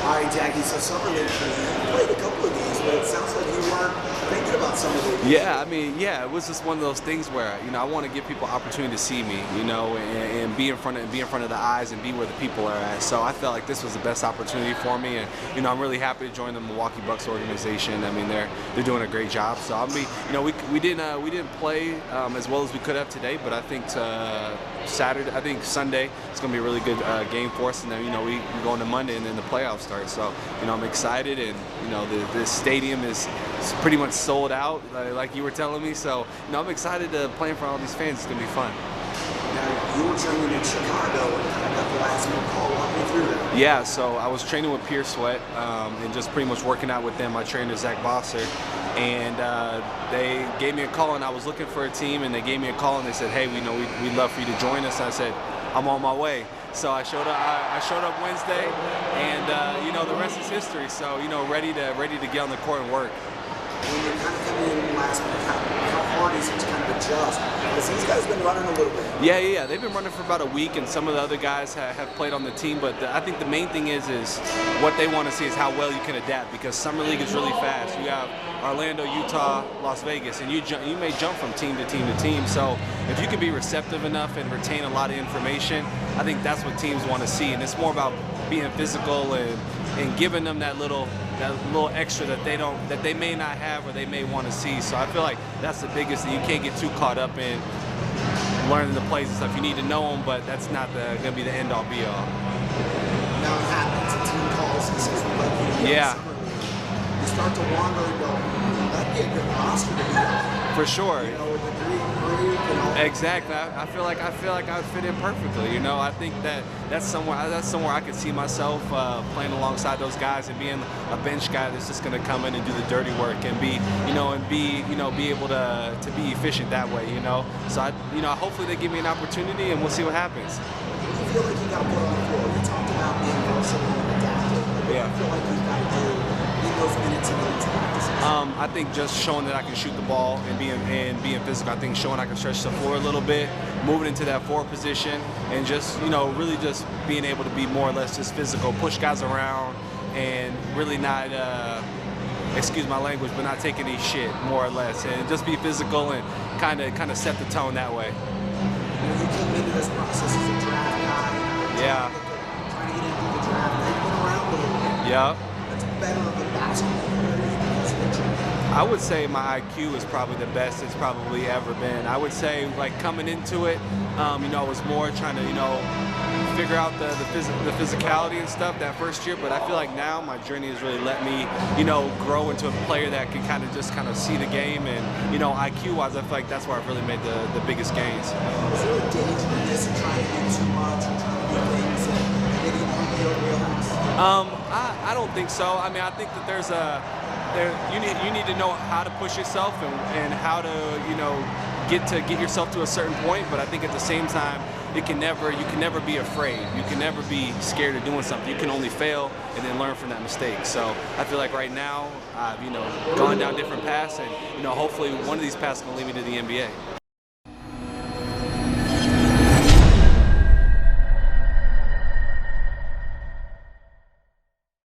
All right, Jackie, so Summer League, you played a couple of these, but it sounds like you weren't thinking about Summer League. Yeah, I mean, yeah, it was just one of those things where, I want to give people opportunity to see me, and be in front of the eyes and be where the people are at. So I felt like this was the best opportunity for me, and I'm really happy to join the Milwaukee Bucks organization. I mean, they're doing a great job. So I mean, we didn't play as well as we could have today, but I think Sunday it's going to be a really good game for us, and then we go into Monday and then the playoffs start. So I'm excited, and the stadium is pretty much sold out, like you were telling me. So I'm excited to play in front of all these fans. It's gonna be fun. Now, you were training in Chicago and kind of got the last minute call. Walk me through that. Yeah, so I was training with Pierce Sweat and just pretty much working out with them. My trainer Zach Bosser, and they gave me a call, and I was looking for a team, and they gave me a call, and they said, hey, we'd love for you to join us. And I said, I'm on my way. So I showed up Wednesday, and the rest is history. So ready to get on the court and work. When you're kind of coming in last minute, how hard is it to kind of adjust? Because these guys have been running a little bit. Yeah. They've been running for about a week, and some of the other guys have played on the team. But I think the main thing is what they want to see is how well you can adapt, because Summer League is really fast. You have Orlando, Utah, Las Vegas, and you may jump from team to team to team. So if you can be receptive enough and retain a lot of information, I think that's what teams want to see. And it's more about being physical and giving them that little extra that they may not have or they may want to see. So I feel like that's the biggest thing. You can't get too caught up in learning the plays and stuff. You need to know them, but that's not going to be the end all be all. Now it happens. A team calls and says, we'd like you to be on Summer League. You start to wander and go, that'd be a good roster to be on. For sure. With the Greek and all. Exactly. I feel like I would fit in perfectly. I think that's somewhere I could see myself playing alongside those guys and being a bench guy that's just going to come in and do the dirty work and be able to be efficient that way. So hopefully they give me an opportunity, and we'll see what happens. What do you feel like you got to put on the floor? You talked about being versatile and adaptive. What do you feel like you've got to do in those minutes and those practices? I think just showing that I can shoot the ball and being physical. I think showing I can stretch the floor a little bit, moving into that forward position, and just really just being able to be more or less just physical, push guys around, and really not excuse my language, but not take any shit, more or less, and just be physical and kind of set the tone that way. You came into this process as a draft guy. Yeah. Trying to get into the draft. Now you've been around a little bit. Yeah. That's better of a basketball player because of the draft. I would say my IQ is probably the best it's probably ever been. I would say, like, coming into it, I was more trying to, figure out the physicality and stuff that first year. But I feel like now my journey has really let me, grow into a player that can kind of see the game. And, IQ-wise, I feel like that's where I've really made the biggest gains. Is there a danger in this and trying to do too much and trying to do things that maybe aren't your wheelhouse? I don't think so. I mean, I think that you need to know how to push yourself and how to get yourself to a certain point. But I think at the same time, you can never be afraid. You can never be scared of doing something. You can only fail and then learn from that mistake. So I feel like right now I've gone down different paths, and hopefully one of these paths is going to lead me to the NBA.